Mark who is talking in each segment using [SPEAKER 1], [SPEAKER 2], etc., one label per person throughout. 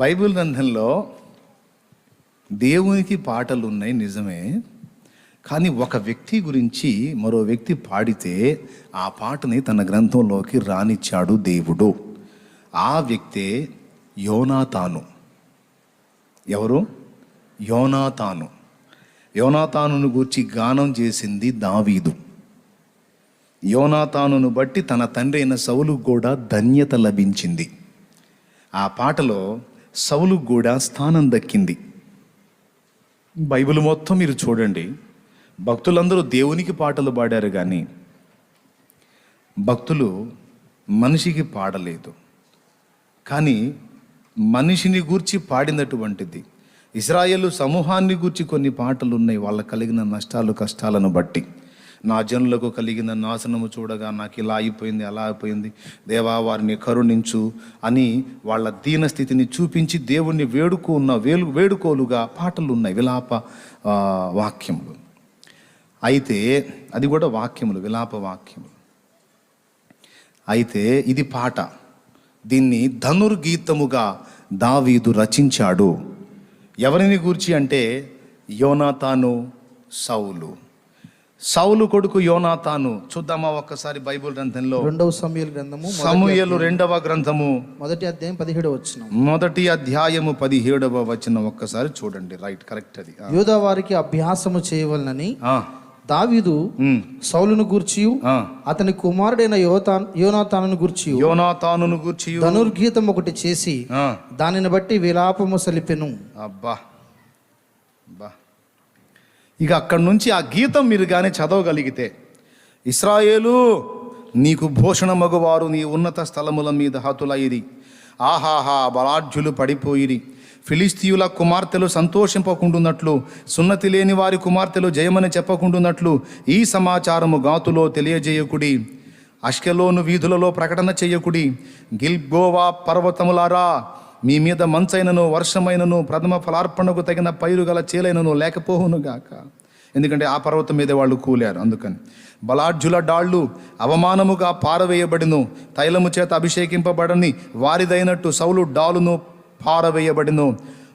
[SPEAKER 1] Bible గ్రంథంలో దేవునికి పాటలు ఉన్నాయి నిజమే, కానీ ఒక వ్యక్తి గురించి మరో వ్యక్తి పాడితే ఆ పాటని తన గ్రంథంలోకి రానిచ్చాడు దేవుడు. ఆ వ్యక్తే యోనాతాను. ఎవరు? యోనాతాను. యోనాతానును గూర్చి గానం చేసింది దావీదు. యోనాతానును బట్టి తన తండ్రి అయిన సౌలుకు కూడా ధన్యత లభించింది. ఆ పాటలో సౌలుకు కూడా స్థానం దక్కింది. బైబిల్ మొత్తం మీరు చూడండి, భక్తులందరూ దేవునికి పాటలు పాడారు, కానీ భక్తులు మనిషికి పాడలేదు. కానీ మనిషిని గూర్చి పాడినటువంటిది, ఇశ్రాయేలు సమూహాన్ని గూర్చి కొన్ని పాటలు ఉన్నాయి. వాళ్ళకు కలిగిన నష్టాలు కష్టాలను బట్టి, నా జనులకు కలిగిన నాశనము చూడగా నాకు ఇలా అయిపోయింది, అలా అయిపోయింది, దేవా వారిని కరుణించు అని వాళ్ళ దీన స్థితిని చూపించి దేవుణ్ణి వేడుకోలుగా పాటలు ఉన్నాయి, విలాప వాక్యములు. అయితే అది కూడా వాక్యములు, విలాప వాక్యములు. అయితే ఇది పాట. దీన్ని ధనుర్గీతముగా దావీదు రచించాడు. ఎవరిని గూర్చి అంటే యోనాతాను, సౌలు కొడుకు యోనాతాను. చూద్దామా ఒక్కసారి బైబిల్ గ్రంథంలో సమూయేలు 2వ గ్రంథము
[SPEAKER 2] 1వ అధ్యాయం 17వ వచనం.
[SPEAKER 1] 1వ అధ్యాయము 17వ వచనం ఒక్కసారి చూడండి. Right, correct. అది
[SPEAKER 2] యూదా వారికి అభ్యాసము చేయవలనని దావీదు సౌలును గూర్చి అతని కుమారుడైన యోనాతానును గూర్చి ధనుర్గీతం ఒకటి చేసి దానిని బట్టి విలాపము సలిపెను.
[SPEAKER 1] అబ్బా, ఇక అక్కడి నుంచి ఆ గీతం మీరు కానీ చదవగలిగితే, ఇశ్రాయేలు నీకు భూషణ మగువారు నీ ఉన్నత స్థలముల మీద హతులైరి, ఆహాహా బలాఢ్యులు పడిపోయిరి, ఫిలిస్తీయుల కుమార్తెలు సంతోషింపకుండున్నట్లు, సున్నతి లేని వారి కుమార్తెలు జయమని చెప్పకుండున్నట్లు ఈ సమాచారము గాతులో తెలియజేయకుడి, అష్కెలోను వీధులలో ప్రకటన చేయకుడి. గిల్బోవా పర్వతములారా, మీ మీద మంచైనను వర్షమైనను ప్రథమ ఫలార్పణకు తగిన పైరు గల చేలైనను లేకపోవునుగాక. ఎందుకంటే ఆ పర్వతం మీద వాళ్ళు కూలారు. అందుకని బలాఢ్యుల డాళ్ళు అవమానముగా పారవేయబడిను, తైలము చేత అభిషేకింపబడని వారిదైనట్టు సౌలు డాలును పారవేయబడిను.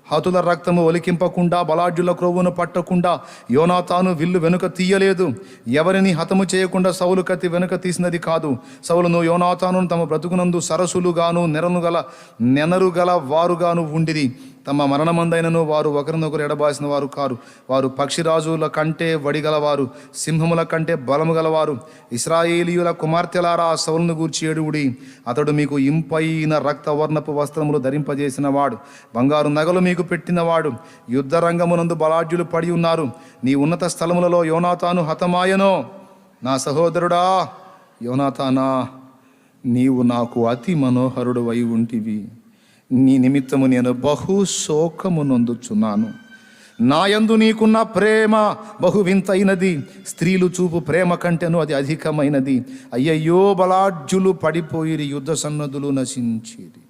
[SPEAKER 1] హతుల రక్తము ఒలికింపకుండా, బలాఢ్యుల క్రొవ్వును పట్టకుండా యోనాతాను విల్లు వెనుక తీయలేదు. ఎవరిని హతము చేయకుండా సౌలు కత్తి వెనుక తీసినది కాదు. సౌలును యోనాతాను తమ బ్రతుకునందు సరసులుగాను నెనరు గల వారుగాను ఉండిరి. తమ మరణమందైనను వారు ఒకరినొకరు ఎడబాసిన వారు కారు. వారు పక్షిరాజుల కంటే వడిగలవారు, సింహముల కంటే బలము గలవారు. ఇశ్రాయేలీయుల కుమార్తెలారా, సౌలును గూర్చి ఏడుగుడి. అతడు మీకు ఇంపైన రక్తవర్ణపు వస్త్రములు ధరింపజేసిన వాడు, బంగారు నగలు మీకు పెట్టినవాడు. యుద్ధ రంగమునందు బలాఢ్యులు పడి ఉన్నారు. నీ ఉన్నత స్థలములలో యోనాతాను హతమాయనో. నా సహోదరుడా యోనాతానా, నీవు నాకు అతి మనోహరుడు అయి ఉంటివి. నీ నిమిత్తము నేను బహు శోకము నొందుచున్నాను. నా యందు నీకున్న ప్రేమ బహు వింతైనది, స్త్రీలు చూపు ప్రేమ కంటేను అది అధికమైనది. అయ్యయ్యో బలాఢ్యులు పడిపోయిరి, యుద్ధ సన్నద్ధులు నశించిరి.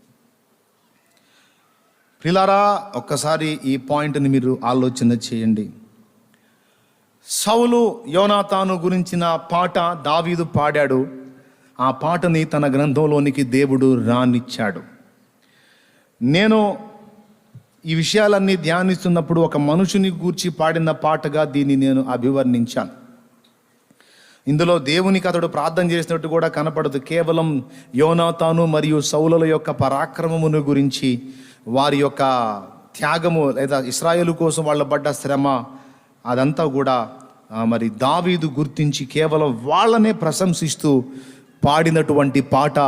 [SPEAKER 1] ప్రియులారా, ఒక్కసారి ఈ పాయింట్ని మీరు ఆలోచన చేయండి. సౌలు యోనాతాను గురించిన పాట దావీదు పాడాడు. ఆ పాటని తన గ్రంథంలోనికి దేవుడు రానిచ్చాడు. నేను ఈ విషయాలన్నీ ధ్యానిస్తున్నప్పుడు ఒక మనుషుని గూర్చి పాడిన పాటగా దీన్ని నేను అభివర్ణించాను. ఇందులో దేవునికి అతడు ప్రార్థన చేసినట్టు కూడా కనపడదు. కేవలం యోనాతాను మరియు సౌలుల యొక్క పరాక్రమమును గురించి, వారి యొక్క త్యాగము లేదా ఇశ్రాయేలు కోసం వాళ్ళ పడ్డ శ్రమ, అదంతా కూడా మరి దావీదు గుర్తించి కేవలం వాళ్ళనే ప్రశంసిస్తూ పాడినటువంటి పాట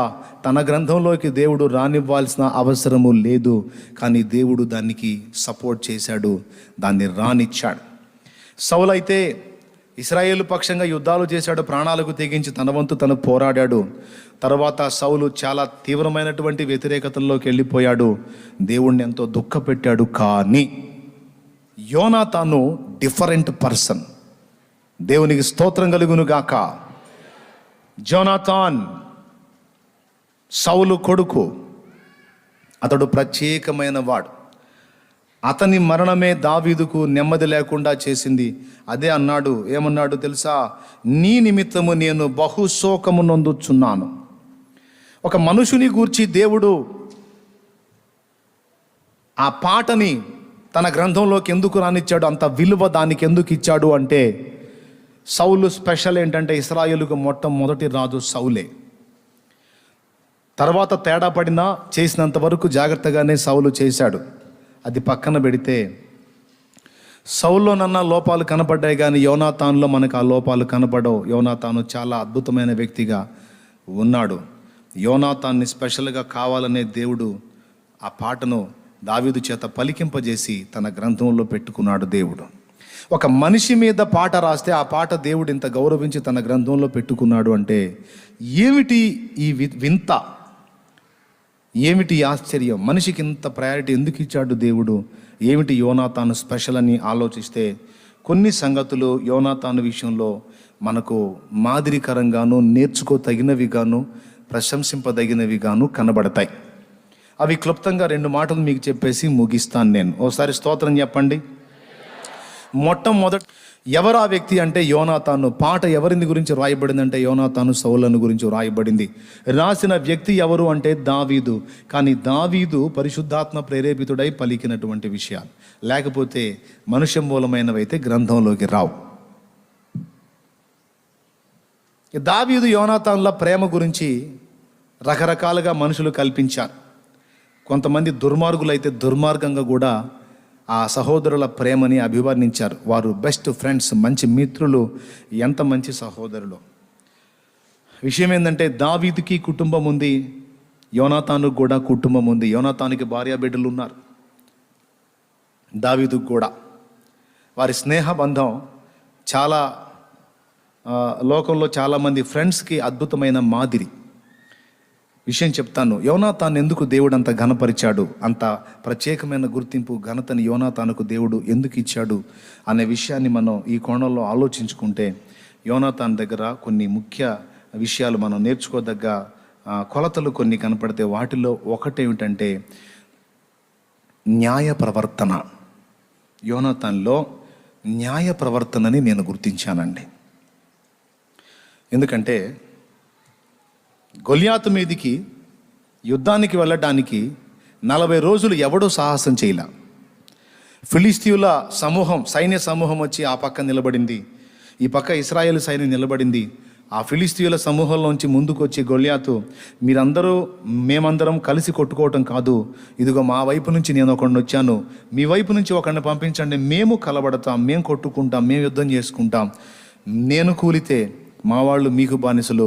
[SPEAKER 1] తన గ్రంథంలోకి దేవుడు రానివ్వాల్సిన అవసరము లేదు. కానీ దేవుడు దానికి సపోర్ట్ చేశాడు, దాన్ని రానిచ్చాడు. సౌలు అయితే ఇశ్రాయేలు పక్షంగా యుద్ధాలు చేశాడు, ప్రాణాలకు తెగించి తన వంతు తను పోరాడాడు. తర్వాత సౌలు చాలా తీవ్రమైనటువంటి వ్యతిరేకతల్లోకి వెళ్ళిపోయాడు, దేవుణ్ణి ఎంతో దుఃఖపెట్టాడు. కానీ యోనాతాను డిఫరెంట్ పర్సన్. దేవునికి స్తోత్రం కలుగును గాక. యోనాతాన్ సౌలు కొడుకు, అతడు ప్రత్యేకమైన వాడు. అతని మరణమే దావీదుకు నెమ్మది లేకుండా చేసింది. అదే అన్నాడు, ఏమన్నాడు తెలుసా? నీ నిమిత్తము నేను బహు శోకము నొందుచున్నాను. ఒక మనుషుని గూర్చి దేవుడు ఆ పాటని తన గ్రంథంలోకి ఎందుకు రానిచ్చాడు, అంత విలువ దానికి ఎందుకు ఇచ్చాడు అంటే, సౌలు స్పెషల్ ఏంటంటే ఇశ్రాయేలుకు మొట్టమొదటి రాజు సౌలే. తర్వాత తేడా పడినా చేసినంత వరకు జాగ్రత్తగానే సౌలు చేశాడు. అది పక్కన పెడితే సౌల్లోనన్నా లోపాలు కనపడ్డాయి, కానీ యోనాతానులో మనకు ఆ లోపాలు కనపడవు. యోనాతాను చాలా అద్భుతమైన వ్యక్తిగా ఉన్నాడు. యోనాతాన్ని స్పెషల్గా కావాలనే దేవుడు ఆ పాటను దావీదు చేత పలికింపజేసి తన గ్రంథంలో పెట్టుకున్నాడు దేవుడు. ఒక మనిషి మీద పాట రాస్తే ఆ పాట దేవుడు ఇంత గౌరవించి తన గ్రంథంలో పెట్టుకున్నాడు అంటే ఏమిటి ఈ వింత, ఏమిటి ఆశ్చర్యం? మనిషికి ఇంత ప్రయారిటీ ఎందుకు ఇచ్చాడు దేవుడు? ఏమిటి యోనాతాను స్పెషల్ అని ఆలోచిస్తే కొన్ని సంగతులు యోనాతాను విషయంలో మనకు మాదిరికరంగాను, నేర్చుకోతగినవిగాను, ప్రశంసింపదగినవిగాను కనబడతాయి. అవి క్లుప్తంగా 2 మాటలు మీకు చెప్పేసి ముగిస్తాను నేను. ఓసారి స్తోత్రం చెప్పండి. మొట్టమొదటి ఎవరు ఆ వ్యక్తి అంటే యోనాతాను. పాట ఎవరిని గురించి రాయబడింది అంటే యోనాతాను సౌలను గురించి రాయబడింది. రాసిన వ్యక్తి ఎవరు అంటే దావీదు. కానీ దావీదు పరిశుద్ధాత్మ ప్రేరేపితుడై పలికినటువంటి విషయాలు, లేకపోతే మనుష్య మూలమైనవైతే గ్రంథంలోకి రావు. దావీదు యోనాతానుల ప్రేమ గురించి రకరకాలుగా మనుషులు కల్పించారు. కొంతమంది దుర్మార్గులైతే దుర్మార్గంగా కూడా ఆ సహోదరుల ప్రేమని అభివర్ణించారు. వారు బెస్ట్ ఫ్రెండ్స్, మంచి మిత్రులు, ఎంత మంచి సహోదరులు. విషయం ఏంటంటే దావీదుకి కుటుంబం ఉంది, యోనాతానుకు కూడా కుటుంబం ఉంది. యోనాతానుకి భార్య బిడ్డలు ఉన్నారు, దావీదుకు కూడా. వారి స్నేహబంధం చాలా లోకంలో చాలామంది ఫ్రెండ్స్కి అద్భుతమైన మాదిరి. విషయం చెప్తాను. యోనాతాను ఎందుకు దేవుడు అంత ఘనపరిచాడు, అంత ప్రత్యేకమైన గుర్తింపు ఘనతని యోనాతానుకు దేవుడు ఎందుకు ఇచ్చాడు అనే విషయాన్ని మనం ఈ కోణంలో ఆలోచించుకుంటే యోనాతాను దగ్గర కొన్ని ముఖ్య విషయాలు మనం నేర్చుకోదగ్గ కొలతలు కొన్ని కనపడితే వాటిలో ఒకటేమిటంటే న్యాయ ప్రవర్తన. యోనాతానులో న్యాయ ప్రవర్తనని నేను గుర్తించానండి. ఎందుకంటే గొల్యాతు మీదికి యుద్ధానికి వెళ్ళడానికి 40 రోజులు ఎవడూ సాహసం చేయలే. ఫిలిస్తీయుల సమూహం, సైన్య సమూహం వచ్చి ఆ పక్క నిలబడింది, ఈ పక్క ఇశ్రాయేలు సైన్యం నిలబడింది. ఆ ఫిలిస్తీయుల సమూహంలోంచి ముందుకు వచ్చి గొల్యాతు, మేమందరం కలిసి కొట్టుకోవటం కాదు, ఇదిగో మా వైపు నుంచి నేను ఒకడిని వచ్చాను, మీ వైపు నుంచి ఒకడిని పంపించండి, మేము కలబడతాం, మేము కొట్టుకుంటాం, మేము యుద్ధం చేసుకుంటాం. నేను కూలితే మా వాళ్ళు మీకు బానిసలు,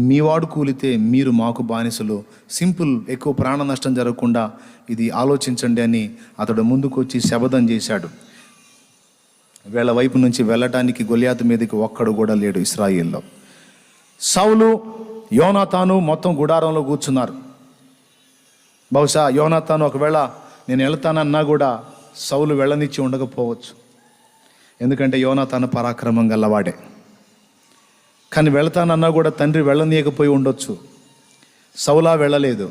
[SPEAKER 1] మీ వాడు కూలితే మీరు మాకు బానిసలు. సింపుల్, ఎక్కువ ప్రాణ నష్టం జరగకుండా ఇది ఆలోచించండి అని అతడు ముందుకు వచ్చి శపథం చేశాడు. వీళ్ళ వైపు నుంచి వెళ్ళటానికి గొల్యాతు మీదకి ఒక్కడు కూడా లేడు ఇశ్రాయేల్లో. సౌలు, యోనాతాను మొత్తం గుడారంలో కూర్చున్నారు. బహుశా యోనాతాను ఒకవేళ నేను వెళ్తానన్నా కూడా సౌలు వెళ్ళనిచ్చి ఉండకపోవచ్చు, ఎందుకంటే యోనాతాను పరాక్రమం గల్లవాడే. కానీ వెళతానన్నా కూడా తండ్రి వెళ్ళనీయకపోయి ఉండొచ్చు. సౌలా వెళ్ళలేదు.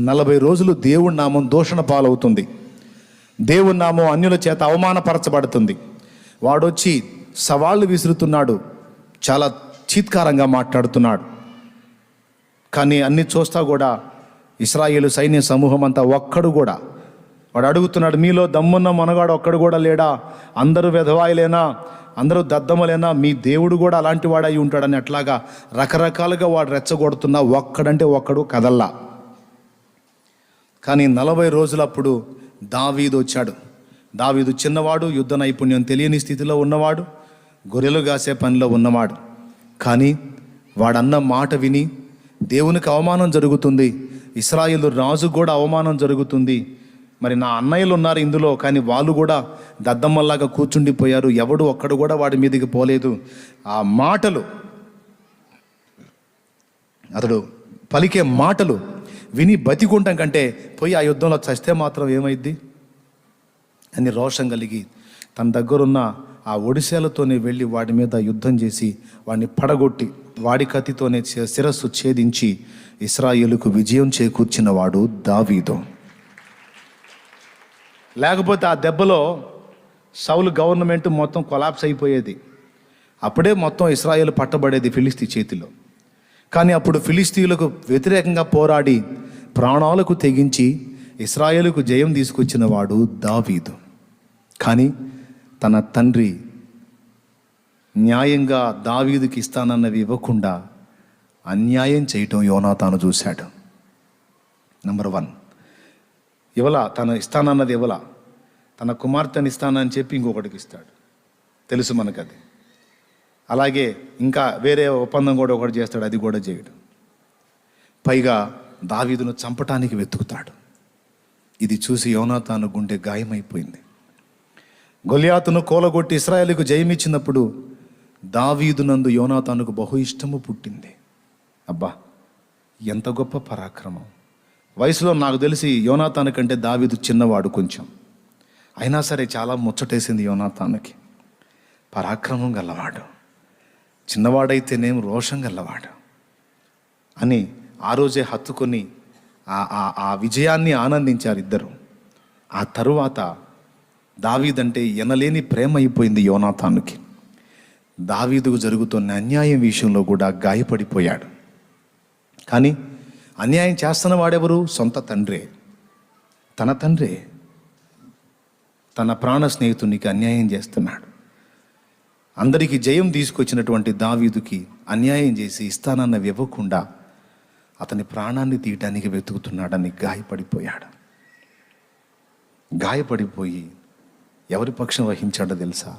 [SPEAKER 1] 40 రోజులు దేవుడి నామం దూషణ పాలవుతుంది, దేవుడి నామం అన్యుల చేత అవమానపరచబడుతుంది. వాడొచ్చి సవాళ్ళు విసురుతున్నాడు, చాలా చీత్కారంగా మాట్లాడుతున్నాడు. కానీ అన్ని చూస్తా కూడా ఇశ్రాయేలు సైన్య సమూహం అంతా ఒక్కడు కూడా, వాడు అడుగుతున్నాడు, మీలో దమ్మున్న మనగాడు ఒక్కడు కూడా లేడా? అందరూ వెధవాయిలేనా? అందరూ దద్దమలేనా? మీ దేవుడు కూడా అలాంటి వాడు అయి ఉంటాడని అట్లాగా రకరకాలుగా వాడు రెచ్చగొడుతున్నా ఒక్కడంటే ఒక్కడు కదల్లా. కానీ 40 రోజులప్పుడు దావీదు వచ్చాడు. దావీదు చిన్నవాడు, యుద్ధ నైపుణ్యం తెలియని స్థితిలో ఉన్నవాడు, గొర్రెలు కాసే పనిలో ఉన్నవాడు. కానీ వాడన్న మాట విని దేవునికి అవమానం జరుగుతుంది, ఇశ్రాయేలు రాజు కూడా అవమానం జరుగుతుంది. మరి నా అన్నయ్యలు ఉన్నారు ఇందులో, కానీ వాళ్ళు కూడా దద్దమ్మల్లాగా కూర్చుండిపోయారు, ఎవడు ఒక్కడు కూడా వాడి మీదకి పోలేదు. ఆ మాటలు, అతడు పలికే మాటలు విని బతికుంటాం కంటే పోయి ఆ యుద్ధంలో చస్తే మాత్రం ఏమైద్ది అని రోషం కలిగి తన దగ్గరున్న ఆ ఒడిశాలతోనే వెళ్ళి వాడి మీద యుద్ధం చేసి వాడిని పడగొట్టి వాడి కత్తితోనే శిరస్సు ఛేదించి ఇశ్రాయేలుకు విజయం చేకూర్చిన వాడు దావీదు. లేకపోతే ఆ దెబ్బలో సౌలు గవర్నమెంట్ మొత్తం కొలాప్స్ అయిపోయేది. అప్పుడే మొత్తం ఇశ్రాయేలు పట్టబడేది ఫిలిస్తీ చేతిలో. కానీ అప్పుడు ఫిలిస్తీయులకు వ్యతిరేకంగా పోరాడి ప్రాణాలకు తెగించి ఇశ్రాయేలుకు జయం తీసుకొచ్చిన వాడు దావీదు. కానీ తన తండ్రి న్యాయంగా దావీదుకి ఇస్తానన్నవి ఇవ్వకుండా అన్యాయం చేయటం యోనాతాను చూశాడు. నెంబర్ 1, తన ఇస్తానన్నది తన కుమార్తెని ఇస్తానని చెప్పి ఇంకొకటికి ఇస్తాడు. తెలుసు మనకు అది. అలాగే ఇంకా వేరే ఒప్పందం కూడా ఒకటి చేస్తాడు, అది కూడా చేయడు. పైగా దావీదును చంపటానికి వెతుకుతాడు. ఇది చూసి యోనాతాను గుండె గాయమైపోయింది. గొలియాతును కూలగొట్టి ఇశ్రాయేలుకు జయమిచ్చినప్పుడు దావీదునందు యోనాతానుకు బహు ఇష్టము పుట్టింది. అబ్బా, ఎంత గొప్ప పరాక్రమం! వయసులో నాకు తెలిసి యోనాతాను కంటే దావీదు చిన్నవాడు కొంచెం. అయినా సరే చాలా ముచ్చటేసింది యోనాతానుకి. పరాక్రమం గల్లవాడు, చిన్నవాడైతేనేం రోషం గల్లవాడు అని ఆ రోజే హత్తుకొని ఆ విజయాన్ని ఆనందించారు ఇద్దరు. ఆ తరువాత దావీదంటే ఎనలేని ప్రేమ అయిపోయింది యోనాతానుకి. దావీదుకు జరుగుతున్న అన్యాయం విషయంలో కూడా గాయపడిపోయాడు. కానీ అన్యాయం చేస్తున్న వాడెవరు? సొంత తండ్రే. తన తండ్రే తన ప్రాణ స్నేహితునికి అన్యాయం చేస్తున్నాడు. అందరికీ జయం తీసుకొచ్చినటువంటి దావీదుకి అన్యాయం చేసి ఇస్తానన్నవి ఇవ్వకుండా అతని ప్రాణాన్ని తీయటానికి వెతుకుతున్నాడని గాయపడిపోయాడు. గాయపడిపోయి ఎవరి పక్షం వహించాడో తెలుసా?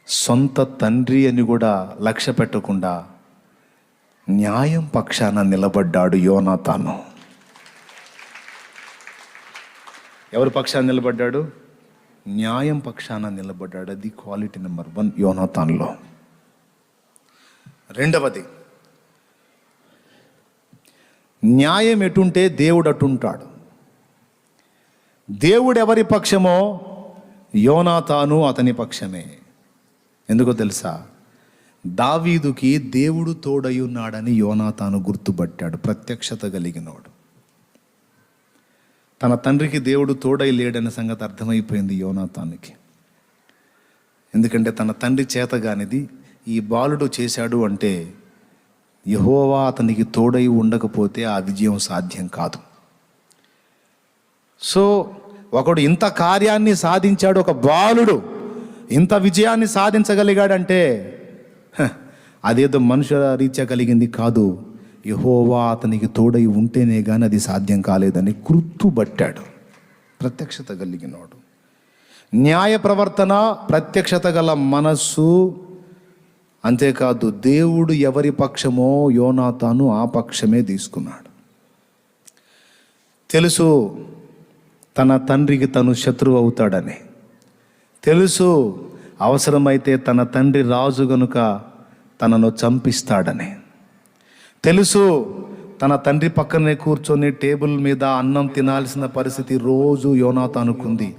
[SPEAKER 1] సొంత తండ్రి అని కూడా లక్ష్య పెట్టకుండా న్యాయం పక్షాన నిలబడ్డాడు యోనాతాను. ఎవరి పక్షాన నిలబడ్డాడు? న్యాయం పక్షాన నిలబడ్డాడు. అది క్వాలిటీ నెంబర్ 1 యోనాతాన్లో. రెండవది, న్యాయం ఎటుంటే దేవుడు అటుంటాడు. దేవుడు ఎవరి పక్షమో యోనాతాను అతని పక్షమే. ఎందుకో తెలుసా? దావీదుకి దేవుడు తోడై ఉన్నాడని యోనాతాను గుర్తుపట్టాడు. ప్రత్యక్షత కలిగినోడు. తన తండ్రికి దేవుడు తోడై లేడనే సంగతి అర్థమైపోయింది యోనాతానుకి. ఎందుకంటే తన తండ్రి చేతగానిది ఈ బాలుడు చేశాడు అంటే యెహోవా అతనికి తోడై ఉండకపోతే ఆ విజయం సాధ్యం కాదు. సో ఒకడు ఇంత కార్యాన్ని సాధించాడు, ఒక బాలుడు ఇంత విజయాన్ని సాధించగలిగాడంటే అదేదో మనుషుల రీత్యా కలిగింది కాదు. యెహోవా అతనికి తోడై ఉంటేనే కానీ అది సాధ్యం కాలేదని గుర్తుపట్టాడు. ప్రత్యక్షత కలిగినోడు. న్యాయ ప్రవర్తన, ప్రత్యక్షత గల మనస్సు. అంతేకాదు దేవుడు ఎవరి పక్షమో యోనాతాను ఆ పక్షమే తీసుకున్నాడు. తెలుసు తన తండ్రికి తను శత్రువు అవుతాడని. తెలుసు అవసరమైతే తన తండ్రి రాజు గనుక తనను చంపిస్తాడని. తెలుసు తన తండ్రి పక్కనే కూర్చొని టేబుల్ మీద అన్నం తినాల్సిన పరిస్థితి రోజు యోనాతానుకుంది.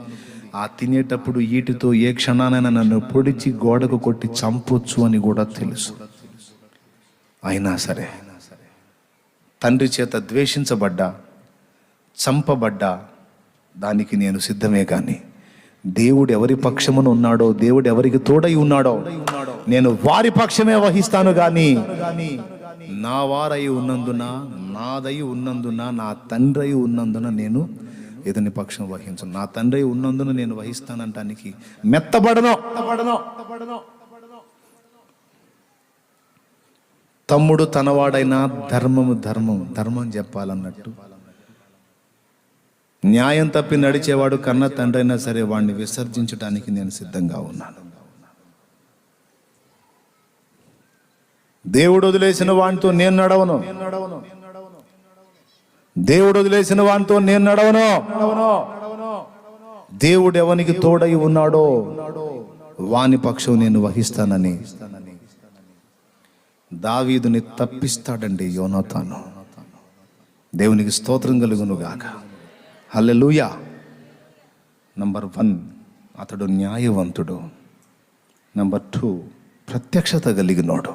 [SPEAKER 1] ఆ తినేటప్పుడు ఈటితో ఏ క్షణానైనా నన్ను పొడిచి గోడకు కొట్టి చంపొచ్చు అని కూడా తెలుసు. అయినా సరే తండ్రి చేత ద్వేషించబడ్డా, చంపబడ్డా దానికి నేను సిద్ధమే. కానీ దేవుడు ఎవరి పక్షమున ఉన్నాడో, దేవుడు ఎవరికి తోడై ఉన్నాడో నేను వారి పక్షమే వహిస్తాను. కానీ నా వారై ఉన్నందున, నాదై ఉన్నందున, నా తండ్రి ఉన్నందున నేను ఎదుని పక్షం వహించను. నా తండ్రి ఉన్నందున నేను వహిస్తానంటానికి మెత్తబడను. తమ్ముడు తనవాడైనా ధర్మం చెప్పాలన్నట్టు న్యాయం తప్పి నడిచేవాడు కన్న తండ్రి అయినా సరే వాడిని విసర్జించడానికి నేను సిద్ధంగా ఉన్నాను. దేవుడు వదిలేసిన వానితో నేను నడవను. దేవుడు వదిలేసిన వానితో నేను నడవను. దేవుడు ఎవనికి తోడై ఉన్నాడో వాని పక్షం నేను వహిస్తానని దావీదుని తప్పిస్తాడండి యోనాతాను. దేవునికి స్తోత్రం కలుగును గాక. హల్లెలూయా. నంబర్ 1 అతడు న్యాయవంతుడు. నంబర్ 2 ప్రత్యక్షత కలిగినోడు.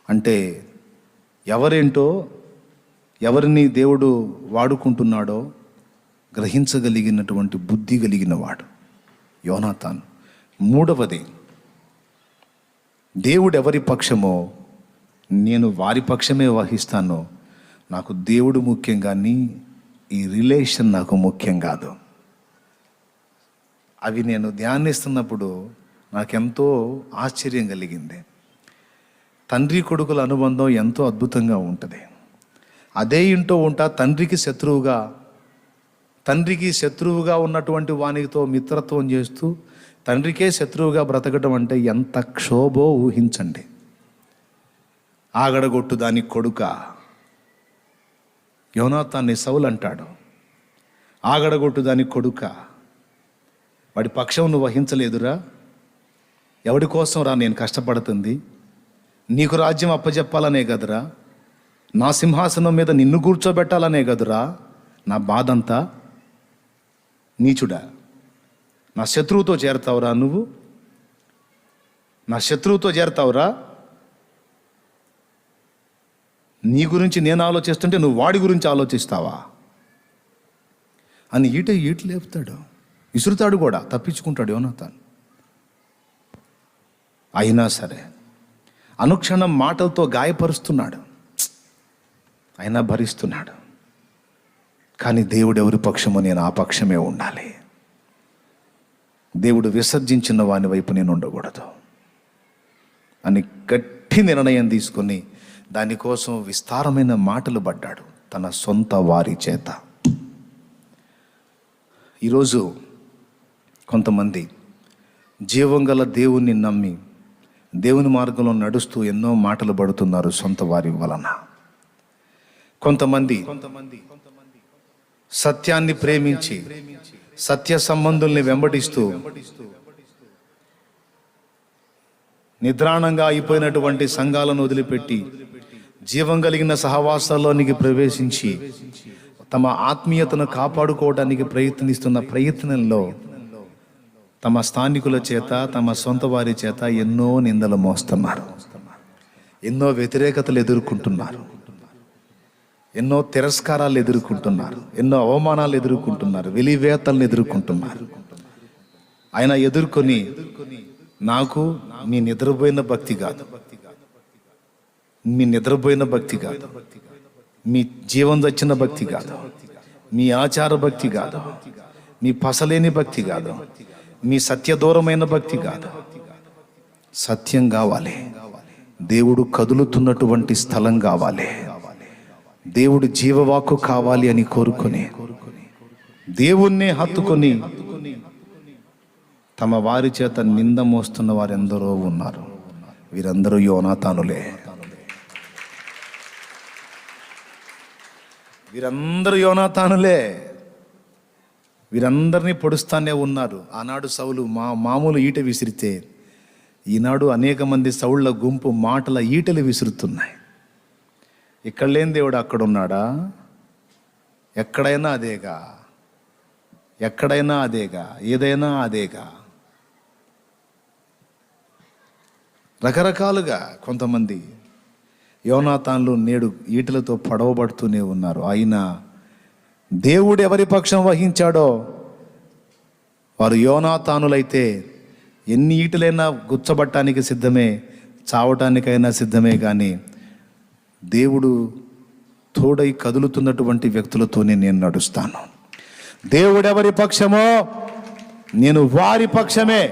[SPEAKER 1] అంటే ఎవరేంటో, ఎవరిని దేవుడు వాడుకుంటున్నాడో గ్రహించగలిగినటువంటి బుద్ధి కలిగిన వాడు యోనాతాను. మూడవది, దేవుడు ఎవరి పక్షమో నేను వారి పక్షమే వహిస్తానో. నాకు దేవుడు ముఖ్యం కానీ ఈ రిలేషన్ నాకు ముఖ్యం కాదు. అవి నేను ధ్యానిస్తున్నప్పుడు నాకెంతో ఆశ్చర్యం కలిగింది. తండ్రి కొడుకుల అనుబంధం ఎంతో అద్భుతంగా ఉంటుంది. అదే ఇంటో ఉంటా తండ్రికి శత్రువుగా ఉన్నటువంటి వానితో మిత్రత్వం చేస్తూ తండ్రికే శత్రువుగా బ్రతకడం అంటే ఎంత క్షోభో ఊహించండి. ఆగడగొట్టు దాని కొడుక, యోనాతాన్ని సౌలు అంటాడు, ఆగడగొట్టు దాని కొడుక, వాడి పక్షం నువ్వు వహించలేదురా? ఎవడి కోసం రా నేను కష్టపడుతుంది? నీకు రాజ్యం అప్పచెప్పాలనే కదరా, నా సింహాసనం మీద నిన్ను కూర్చోబెట్టాలనే కదురా నా బాధంతా. నీచుడా, నా శత్రువుతో చేరతావురా? నువ్వు నా శత్రువుతో చేరతావురా? నీ గురించి నేను ఆలోచిస్తుంటే నువ్వు వాడి గురించి ఆలోచిస్తావా అని ఈట లేపుతాడు, విసురుతాడు కూడా, తప్పించుకుంటాడు యోనాతాన్. అయినా సరే అనుక్షణం మాటలతో గాయపరుస్తున్నాడు, అయినా భరిస్తున్నాడు. కానీ దేవుడు ఎవరి పక్షమో నేను ఆ పక్షమే ఉండాలి. దేవుడు విసర్జించిన వాని వైపు నేను ఉండకూడదు అని గట్టి నిర్ణయం తీసుకొని దానికోసం విస్తారమైన మాటలు పడ్డాడు తన సొంత వారి చేత. ఈరోజు కొంతమంది జీవం గల దేవుణ్ణి నమ్మి దేవుని మార్గంలో నడుస్తూ ఎన్నో మాటలు పడుతున్నారు సొంత వారి వలన. కొంతమంది సత్యాన్ని ప్రేమించి సత్య సంబంధుల్ని వెంబడిస్తూ నిద్రాణంగా అయిపోయినటువంటి సంఘాలను వదిలిపెట్టి జీవం కలిగిన సహవాసాల్లోనికి ప్రవేశించి తమ ఆత్మీయతను కాపాడుకోవడానికి ప్రయత్నిస్తున్న ప్రయత్నంలో తమ స్థానికుల చేత తమ సొంత వారి చేత ఎన్నో నిందలు మోస్తున్నారు, ఎన్నో వ్యతిరేకతలు ఎదుర్కొంటున్నారు, ఎన్నో తిరస్కారాలు ఎదుర్కొంటున్నారు, ఎన్నో అవమానాలు ఎదుర్కొంటున్నారు, వెలివేతలను ఎదుర్కొంటున్నారు. ఆయన ఎదుర్కొని నాకు మీ నిద్రపోయిన భక్తి కాదు, మీ నిద్రపోయిన భక్తి కాదు, మీ జీవం వచ్చిన భక్తి కాదు, మీ ఆచార భక్తి కాదు, మీ పసలేని భక్తి కాదు, మీ సత్య దూరమైన భక్తి కాదు. సత్యం కావాలి, దేవుడు కదులుతున్నటువంటి స్థలం కావాలి, దేవుడు జీవవాక్కు కావాలి అని కోరుకొని దేవుణ్ణే హత్తుకొని తమ వారి చేత నింద మోస్తున్న వారెందరో ఉన్నారు. వీరందరూ యోనాతానులే, వీరందరూ యోనాతానులే. వీరందరినీ పొడుస్తానే ఉన్నారు. ఆనాడు సౌలు మామూలు ఈట విసిరితే ఈనాడు అనేక మంది సౌళ్ళ గుంపు మాటల ఈటలు విసురుతున్నాయి. ఇక్కడ లేని దేవుడు అక్కడ ఉన్నాడా? ఎక్కడైనా అదేగా, ఎక్కడైనా అదేగా, ఏదైనా అదేగా. రకరకాలుగా కొంతమంది యోనాతాన్లు నేడు ఈటలతో పడవబడుతూనే ఉన్నారు. అయినా దేవుడు ఎవరి పక్షం వహించాడో వారు యోనాతానులైతే ఎన్ని ఈటలైనా గుచ్చబట్టానికి సిద్ధమే, చావటానికైనా సిద్ధమే. కానీ దేవుడు తోడై కదులుతున్నటువంటి వ్యక్తులతోనే నేను నడుస్తాను. దేవుడు ఎవరి పక్షమో నేను వారి పక్షమే.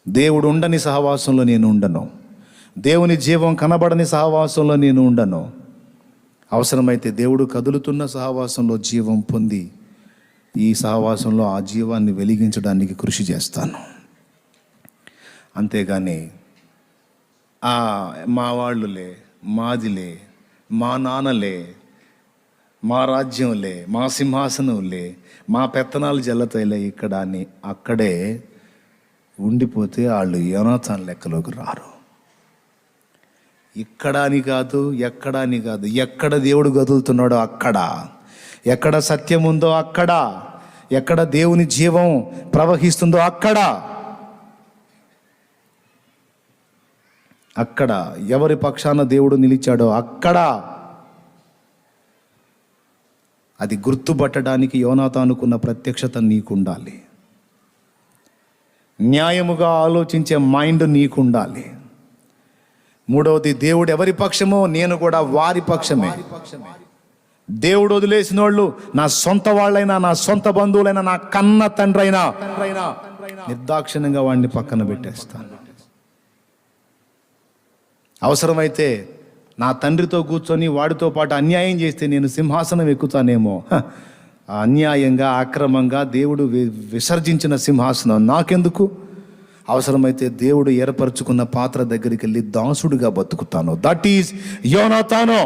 [SPEAKER 1] దేవుడు ఉండని సహవాసంలో నేను ఉండను, దేవుని జీవం కనబడని సహవాసంలో నేను ఉండను. అవసరమైతే దేవుడు కదులుతున్న సహవాసంలో జీవం పొంది ఈ సహవాసంలో ఆ జీవాన్ని వెలిగించడానికి కృషి చేస్తాను. అంతేగాని మా వాళ్ళులే, మాదిలే, మా నాన్నలే, మా రాజ్యంలే, మా సింహాసనంలే, మా పెత్తనాలు జల్లతైలే ఇక్కడ అని అక్కడే ఉండిపోతే వాళ్ళు యోనాతాన్ లెక్కలోకి రారు. ఇక్కడ అని కాదు, ఎక్కడ అని కాదు, ఎక్కడ దేవుడు కదులుతున్నాడో అక్కడ, ఎక్కడ సత్యం ఉందో అక్కడ, ఎక్కడ దేవుని జీవం ప్రవహిస్తుందో అక్కడ, అక్కడ ఎవరి పక్షాన దేవుడు నిలిచాడో అక్కడ అది గుర్తుపట్టడానికి యోనాతానుకున్న ప్రత్యక్షత నీకుండాలి. న్యాయముగా ఆలోచించే మైండ్ నీకుండాలి. మూడవది, దేవుడు ఎవరి పక్షమో నేను కూడా వారి పక్షమే. దేవుడు వదిలేసిన వాళ్ళు నా సొంత వాళ్ళైనా, నా సొంత బంధువులైనా, నా కన్న తండ్రి అయినా నిర్దాక్షిణ్యంగా వాడిని పక్కన పెట్టేస్తాను. అవసరమైతే నా తండ్రితో కూర్చొని వాడితో పాటు అన్యాయం చేస్తే నేను సింహాసనం ఎక్కుతానేమో. అన్యాయంగా, అక్రమంగా దేవుడు విసర్జించిన సింహాసనం నాకెందుకు? అవసరమైతే దేవుడు ఏర్పరచుకున్న పాత్ర దగ్గరికి వెళ్ళి దాసుడుగా బతుకుతాను. దట్ ఈజ్ యోనాతాను.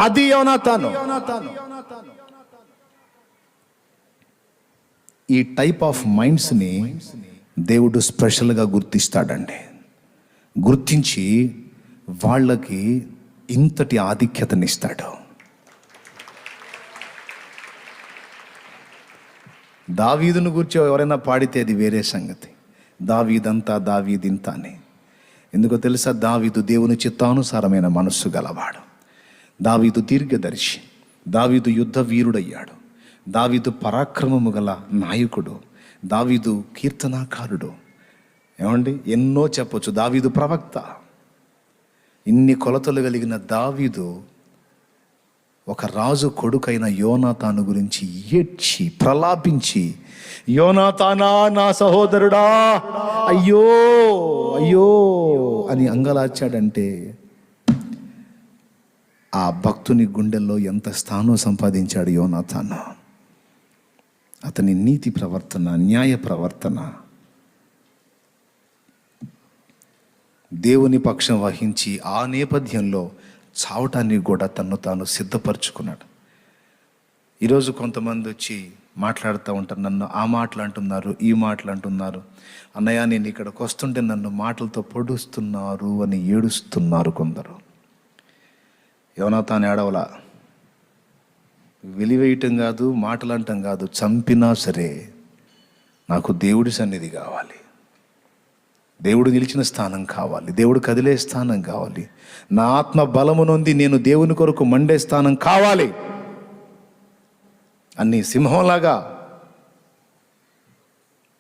[SPEAKER 1] అది యోనాతాను. ఈ టైప్ ఆఫ్ మైండ్స్ని దేవుడు స్పెషల్గా గుర్తిస్తాడండి. గుర్తించి వాళ్ళకి ఇంతటి ఆధిక్యతనిస్తాడు. దావీదును గురించి ఎవరైనా పాడితే అది వేరే సంగతి. దావీదంతా దావీదింత అని. ఎందుకో తెలుసా? దావీదు దేవుని చిత్తానుసారమైన మనస్సు గలవాడు. దావీదు దీర్ఘదర్శి. దావీదు యుద్ధ వీరుడయ్యాడు. దావీదు పరాక్రమము గల నాయకుడు. దావీదు కీర్తనాకారుడు. ఏమండి, ఎన్నో చెప్పొచ్చు. దావీదు ప్రవక్త. ఇన్ని కొలతలు కలిగిన దావీదు ఒక రాజు కొడుకైన యోనాతాను గురించి ఏడ్చి ప్రలాపించి, యోనాతానా నా సహోదరుడా, అయ్యో అయ్యో అని అంగలార్చాడంటే ఆ భక్తుని గుండెల్లో ఎంత స్థానం సంపాదించాడు యోనాతాను. అతని నీతి ప్రవర్తన, న్యాయ ప్రవర్తన, దేవుని పక్షం వహించి ఆ నేపథ్యంలో చావటానికి కూడా తన్ను తాను సిద్ధపరచుకున్నాడు. ఈరోజు కొంతమంది వచ్చి మాట్లాడుతూ ఉంటారు, నన్ను ఆ మాటలు అంటున్నారు, ఈ మాటలు అంటున్నారు, అన్నయ్య నేను ఇక్కడికి వస్తుంటే నన్ను మాటలతో పొడుస్తున్నారు అని ఏడుస్తున్నారు కొందరు. యోనాతాను ఏడవలా. వెలివేయటం కాదు, మాటలు అంటం కాదు, చంపినా సరే నాకు దేవుడి సన్నిధి కావాలి, దేవుడు నిలిచిన స్థానం కావాలి, దేవుడు కదిలే స్థానం కావాలి, నా ఆత్మ బలము నొంది నేను దేవుని కొరకు మండే స్థానం కావాలి అన్ని సింహంలాగా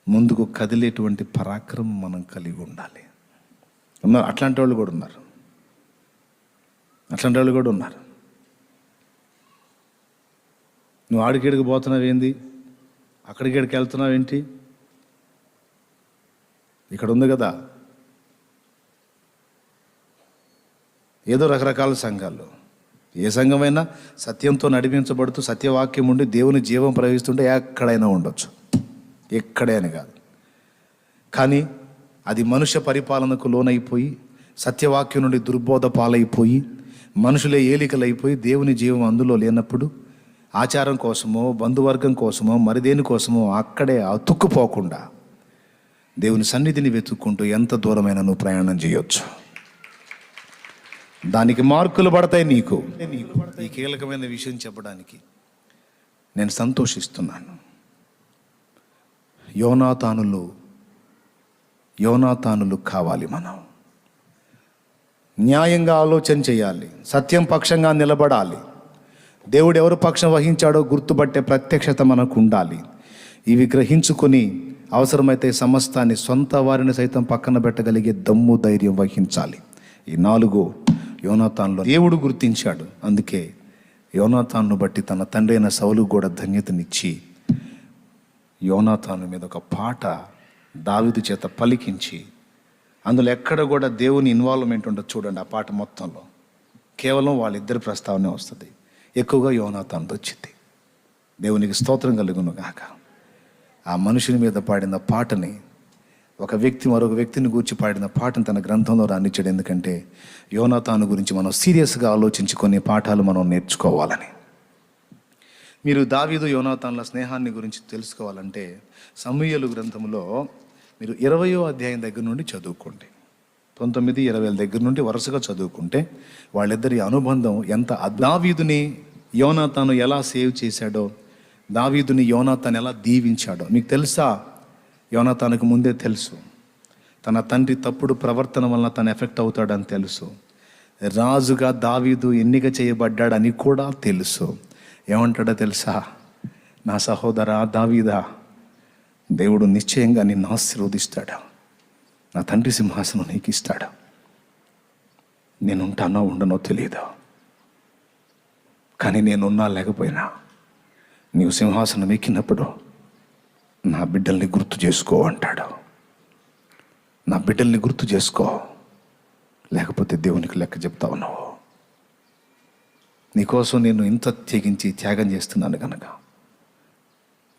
[SPEAKER 1] ముందుకు కదిలేటువంటి పరాక్రమం మనం కలిగి ఉండాలి. ఉన్నారు అట్లాంటి వాళ్ళు కూడా ఉన్నారు. అట్లాంటి వాళ్ళు కూడా ఉన్నారు. నువ్వు ఆడికేడికి పోతున్నావు ఏంది, అక్కడికేడికి వెళ్తున్నావు ఏంటి, ఇక్కడ ఉంది కదా. ఏదో రకరకాల సంఘాలు, ఏ సంఘమైనా సత్యంతో నడిపించబడుతూ సత్యవాక్యం ఉండి దేవుని జీవం ప్రవహిస్తుంటే ఎక్కడైనా ఉండొచ్చు, ఎక్కడైనా కాదు. కానీ అది మనుష్య పరిపాలనకు లోనైపోయి సత్యవాక్యం నుండి దుర్బోధ పాలైపోయి మనుషులే ఏలికలైపోయి దేవుని జీవం అందులో లేనప్పుడు ఆచారం కోసమో బంధువర్గం కోసమో మరిదేని కోసమో అక్కడే అతుక్కుపోకుండా దేవుని సన్నిధిని వెతుక్కుంటూ ఎంత దూరమైనా నువ్వు ప్రయాణం చేయొచ్చు. దానికి మార్కులు పడతాయి నీకు. ఈ కీలకమైన విషయం చెప్పడానికి నేను సంతోషిస్తున్నాను. యోనాతానులు కావాలి. మనం న్యాయంగా ఆలోచన చేయాలి, సత్యం పక్షంగా నిలబడాలి, దేవుడు ఎవరు పక్షం వహించాడో గుర్తుపట్టే ప్రత్యక్షత మనకు ఉండాలి. ఇవి గ్రహించుకొని అవసరమైతే సమస్తాన్ని, సొంత వారిని సైతం పక్కన పెట్టగలిగే దమ్ము ధైర్యం వహించాలి. ఈ 4 యోనాతానులో దేవుడు గుర్తించాడు. అందుకే యోనాతాను బట్టి తన తండ్రి అయిన సౌలు కూడా ధన్యతనిచ్చి యోనాతాను మీద ఒక పాట దావీదు చేత పలికించి, అందులో ఎక్కడ కూడా దేవుని ఇన్వాల్వ్మెంట్ ఉండదు. చూడండి ఆ పాట మొత్తంలో కేవలం వాళ్ళిద్దరి ప్రస్తావనే వస్తుంది. ఎక్కువగా యోనాతానుతో వచ్చింది. దేవునికి స్తోత్రం కలుగును గాక. ఆ మనుషుని మీద పాడిన పాటని ఒక వ్యక్తి మరొక వ్యక్తిని గూర్చి పాడిన పాటను తన గ్రంథంలో రానిచ్చాడు. ఎందుకంటే యోనాతాను గురించి మనం సీరియస్గా ఆలోచించి కొన్ని పాఠాలు మనం నేర్చుకోవాలని. మీరు దావీదు యోనాతానుల స్నేహాన్ని గురించి తెలుసుకోవాలంటే సమూయేలు గ్రంథంలో మీరు 20వ అధ్యాయం దగ్గర నుండి చదువుకోండి. 19, 20 దగ్గర నుండి వరుసగా చదువుకుంటే వాళ్ళిద్దరి అనుబంధం ఎంత. దావీదుని యోనాతాను ఎలా సేవ్ చేశాడో, దావీదుని యోనాతాను ఎలా దీవించాడో మీకు తెలుసా? యోనాతానుకు ముందే తెలుసు తన తండ్రి తప్పుడు ప్రవర్తన వలన తను ఎఫెక్ట్ అవుతాడని తెలుసు. రాజుగా దావీదు ఎన్నిక చేయబడ్డాడని కూడా తెలుసు. ఏమంటాడో తెలుసా? నా సహోదరా దావీదా, దేవుడు నిశ్చయంగా నిన్ను ఆశీర్వదిస్తాడు, నా తండ్రి సింహాసనం నీకు ఇస్తాడు, నేను ఉంటానో ఉండనో తెలియదు, కానీ నేనున్నా లేకపోయినా నీవు సింహాసనం ఎక్కినప్పుడు నా బిడ్డల్ని గుర్తు చేసుకో అంటాడు. నా బిడ్డల్ని గుర్తు చేసుకో, లేకపోతే దేవునికి లెక్క చెప్తావు నువ్వు. నీకోసం నేను ఇంత తెగించి త్యాగం చేస్తున్నాను కనుక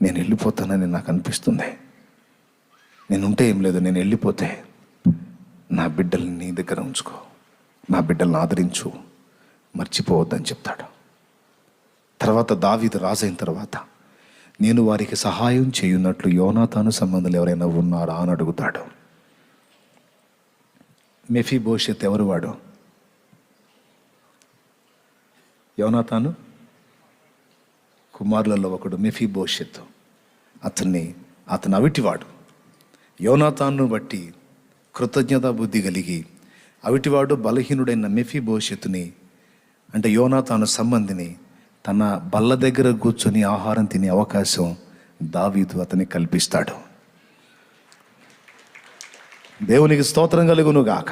[SPEAKER 1] నేను వెళ్ళిపోతానని నాకు అనిపిస్తుంది. నేనుంటే ఏం లేదు, నేను వెళ్ళిపోతే నా బిడ్డల్ని నీ దగ్గర ఉంచుకో, నా బిడ్డల్ని ఆదరించు, మర్చిపోవద్దని చెప్తాడు. తర్వాత దావీదు రాజైన తర్వాత నేను వారికి సహాయం చేయున్నట్లు యోనాతాను సంబంధాలు ఎవరైనా ఉన్నారా అని అడుగుతాడు. మెఫీబోషెత్ ఎవరు వాడు? యోనాతాను కుమారులలో ఒకడు మెఫీబోషెత్. అతను అవిటివాడు. యోనాతాను బట్టి కృతజ్ఞతా బుద్ధి కలిగి అవిటివాడు బలహీనుడైన మెఫీబోషెతుని, అంటే యోనాతాను సంబంధిని, తన బల్ల దగ్గర కూర్చొని ఆహారం తినే అవకాశం దావీదు అతనికి కల్పిస్తాడు. దేవునికి స్తోత్రం కలుగును గాక.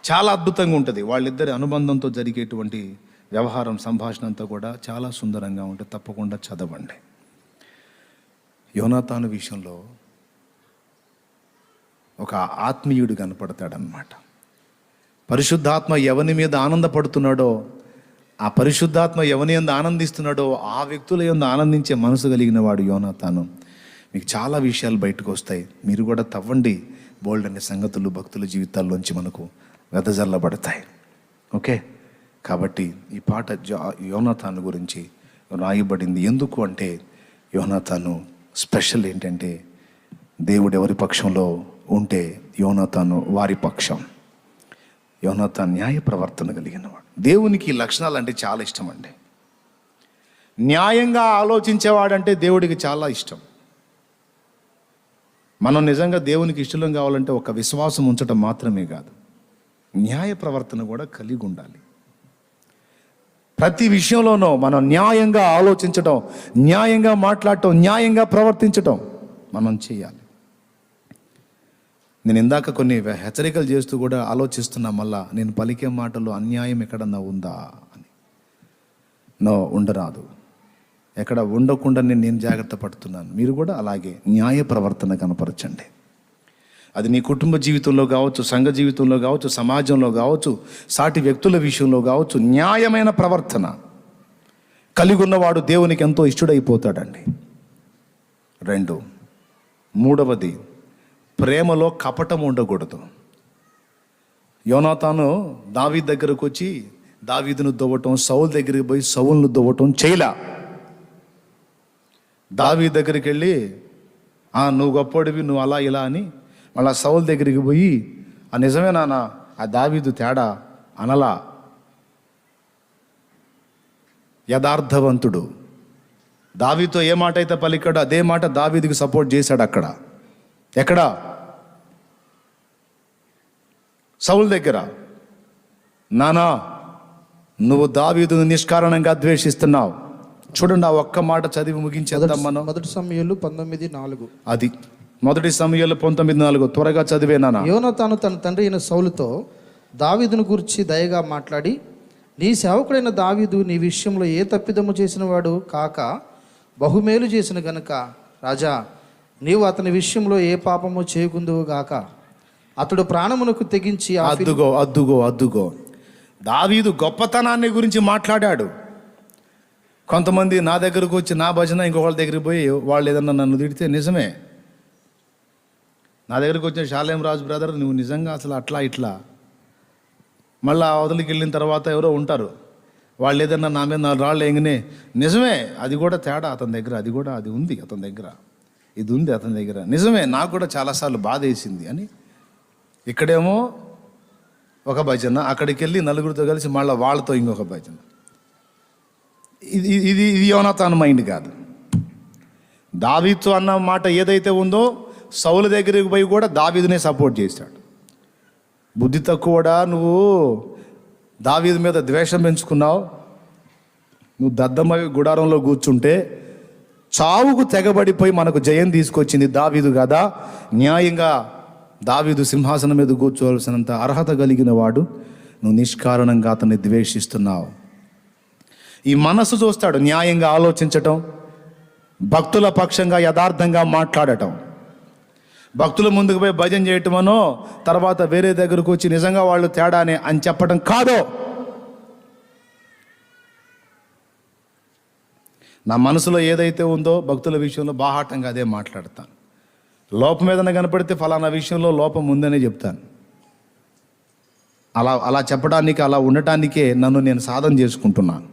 [SPEAKER 1] చాలా అద్భుతంగా ఉంటుంది వాళ్ళిద్దరి అనుబంధంతో జరిగేటువంటి వ్యవహారం, సంభాషణ అంతా కూడా చాలా సుందరంగా ఉంటుంది. తప్పకుండా చదవండి. యోనాతాను విషయంలో ఒక ఆత్మీయుడు కనపడతాడనమాట. పరిశుద్ధాత్మ ఎవని మీద ఆనందపడుతున్నాడో, ఆ పరిశుద్ధాత్మ ఎవని యందు ఆనందిస్తున్నాడో ఆ వ్యక్తుల యందు ఆనందించే మనసు కలిగిన వాడు యోనాతాను. మీకు చాలా విషయాలు బయటకు వస్తాయి. మీరు కూడా తవ్వండి. బోల్డ్ అనే సంగతులు భక్తుల జీవితాల్లోంచి మనకు వెదజల్లబడతాయి. ఓకే, కాబట్టి ఈ పాట యోనాతాను గురించి రాయబడింది. ఎందుకు అంటే యోనాతాను స్పెషల్ ఏంటంటే దేవుడు ఎవరి పక్షంలో ఉంటే యోనాతాను వారి పక్షం. యోనాతాను న్యాయ ప్రవర్తన కలిగినవాడు. దేవునికి ఈ లక్షణాలు అంటే చాలా ఇష్టం అండి. న్యాయంగా ఆలోచించేవాడంటే దేవుడికి చాలా ఇష్టం. మనం నిజంగా దేవునికి ఇష్టం కావాలంటే ఒక విశ్వాసం ఉంచడం మాత్రమే కాదు, న్యాయ ప్రవర్తన కూడా కలిగి ఉండాలి. ప్రతి విషయంలోనూ మనం న్యాయంగా ఆలోచించడం, న్యాయంగా మాట్లాడటం, న్యాయంగా ప్రవర్తించటం మనం చేయాలి. నేను ఇందాక కొన్ని హెచ్చరికలు చేస్తూ కూడా ఆలోచిస్తున్నా, మళ్ళా నేను పలికే మాటల్లో అన్యాయం ఎక్కడన్నా ఉందా అని. నో, ఉండరాదు. ఎక్కడ ఉండకుండా నేను జాగ్రత్త పడుతున్నాను. మీరు కూడా అలాగే న్యాయ ప్రవర్తన కనపరచండి. అది నీ కుటుంబ జీవితంలో కావచ్చు, సంఘ జీవితంలో కావచ్చు, సమాజంలో కావచ్చు, సాటి వ్యక్తుల విషయంలో కావచ్చు, న్యాయమైన ప్రవర్తన కలిగి ఉన్నవాడు దేవునికి ఎంతో ఇష్టడైపోతాడండి. 2, మూడవది, ప్రేమలో కపటం ఉండకూడదు. యోనాతాను దావీదు దగ్గరకు వచ్చి దావీదును దొవ్వటం, సౌలు దగ్గరికి పోయి సౌలును దొవ్వటం చేయలా. దావీదు దగ్గరికి వెళ్ళి నువ్వు గొప్పడివి, నువ్వు అలా ఇలా అని మళ్ళా సౌలు దగ్గరికి పోయి నిజమే నాన్న ఆ దావీదు తేడా అనలా. యథార్థవంతుడు. దావీదుతో ఏ మాట అయితే పలికాడో అదే మాట దావీదుకి సపోర్ట్ చేశాడు. ఎక్కడ? సౌలు దగ్గర. నానా, నువ్వు దావీదును నిష్కారణంగా ద్వేషిస్తున్నావు. చూడండి, ఆ ఒక్క మాట చదివి ముగించేద్దాం మనం.
[SPEAKER 2] 1 సమూయేలు 19:4.
[SPEAKER 1] అది 1 సమూయేలు 19:4. త్వరగా చదివే నాన్న.
[SPEAKER 2] యోనాతాను తన తండ్రి అయిన సౌలుతో దావీదును గురించి దయగా మాట్లాడి, నీ సేవకుడైన దావీదు నీ విషయంలో ఏ తప్పిదము చేసిన వాడు కాక బహుమేలు చేసిన గనుక రాజా, నీవు అతని విషయంలో ఏ పాపము చేయకుందువు గాక. అతడు ప్రాణమునకు తెగించి
[SPEAKER 1] అద్దుగో దావీదు గొప్పతనాన్ని గురించి మాట్లాడాడు. కొంతమంది నా దగ్గరకు వచ్చి నా భజన ఇంకొకళ్ళ దగ్గరికి పోయి వాళ్ళు ఏదన్నా నన్ను తిడితే నిజమే. నా దగ్గరికి వచ్చిన షాలేం రాజు బ్రదర్, నువ్వు నిజంగా అసలు అట్లా ఇట్లా. మళ్ళీ అవతలికి వెళ్ళిన తర్వాత ఎవరో ఉంటారు, వాళ్ళు ఏదన్నా నా మీద 4 రాళ్ళు ఎంగనే నిజమే, అది కూడా తేడా అతని దగ్గర, అది ఉంది అతని దగ్గర, ఇది ఉంది అతని దగ్గర, నిజమే, నాకు కూడా చాలాసార్లు బాధ వేసింది అని. ఇక్కడేమో ఒక భజన, అక్కడికి వెళ్ళి నలుగురితో కలిసి మళ్ళీ వాళ్ళతో ఇంకొక భజన. ఇది యోనాతాను మైండ్ కాదు. దావీదు అన్న మాట ఏదైతే ఉందో సౌలు దగ్గరికి పోయి కూడా దావీదునే సపోర్ట్ చేశాడు. బుద్ధి తక్కువడా, నువ్వు దావీదు మీద ద్వేషం పెంచుకున్నావు, నువ్వు దద్దమ్మ గుడారంలో కూర్చుంటే చావుకు తెగబడిపోయి మనకు జయం తీసుకొచ్చింది దావీదు కదా. న్యాయంగా దావీదు సింహాసనం మీద కూర్చోవలసినంత అర్హత కలిగిన వాడు, నువ్వు నిష్కారణంగా అతన్ని ద్వేషిస్తున్నావు. ఈ మనస్సు చూస్తాడు, న్యాయంగా ఆలోచించటం, భక్తుల పక్షంగా యథార్థంగా మాట్లాడటం. భక్తుల ముందుకు పోయి భజన చేయటమనో తర్వాత వేరే దగ్గరకు వచ్చి నిజంగా వాళ్ళు తేడానే అని చెప్పడం కాదో. నా మనసులో ఏదైతే ఉందో భక్తుల విషయంలో బాహాటంగా అదే మాట్లాడతాను. లోపం ఏదైనా కనపడితే ఫలానా విషయంలో లోపం ఉందనే చెప్తాను. అలా చెప్పడానికి, అలా ఉండటానికే నన్ను నేను సాధన చేసుకుంటున్నాను.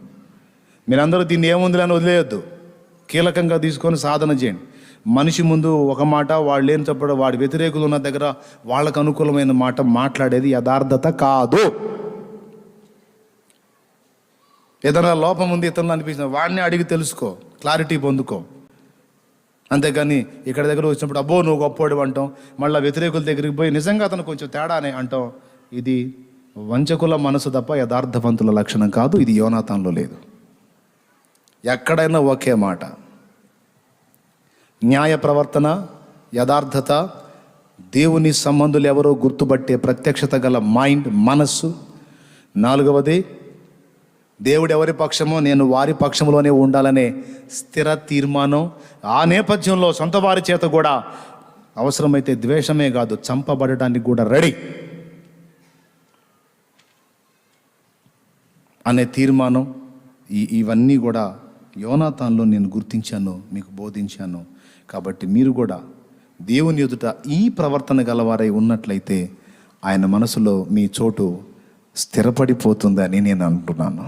[SPEAKER 1] మీరందరూ దీన్ని ఏముందిలే అని వదిలేయొద్దు, కీలకంగా తీసుకొని సాధన చేయండి. మనిషి ముందు ఒక మాట, వాళ్ళు ఏం చెప్పడం, వాడి వ్యతిరేకులు ఉన్న దగ్గర వాళ్ళకు అనుకూలమైన మాట మాట్లాడేది యథార్థత కాదు. ఏదైనా లోపం ఉంది ఇతరులు అనిపించిన వాడిని అడిగి తెలుసుకో, క్లారిటీ పొందుకో. అంతేగాని ఇక్కడ దగ్గర వచ్చినప్పుడు అబ్బో నువ్వు గొప్పోడు అంటాం, మళ్ళీ వ్యతిరేకుల దగ్గరికి పోయి నిజంగా అతను కొంచెం తేడానే అంటాం. ఇది వంచకుల మనసు తప్ప యథార్థవంతుల లక్షణం కాదు. ఇది యోనాతాన్లో లేదు. ఎక్కడైనా ఒకే మాట, న్యాయ ప్రవర్తన, యథార్థత, దేవుని సంబంధులు ఎవరో గుర్తుపట్టే ప్రత్యక్షత గల మైండ్, మనస్సు. 4వది, దేవుడు ఎవరి పక్షమో నేను వారి పక్షంలోనే ఉండాలనే స్థిర తీర్మానం. ఆ నేపథ్యంలో సొంత వారి చేత కూడా అవసరమైతే ద్వేషమే కాదు చంపబడటానికి కూడా రెడీ అనే తీర్మానం. ఇవన్నీ కూడా యోనాతాన్లో నేను గుర్తించాను, మీకు బోధించాను. కాబట్టి మీరు కూడా దేవుని ఎదుట ఈ ప్రవర్తన గలవారై ఉన్నట్లయితే ఆయన మనసులో మీ చోటు స్థిరపడిపోతుందని నేను అంటున్నాను.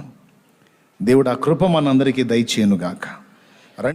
[SPEAKER 1] దేవుడు ఆ కృప మనందరికీ దయచేయునుగాక.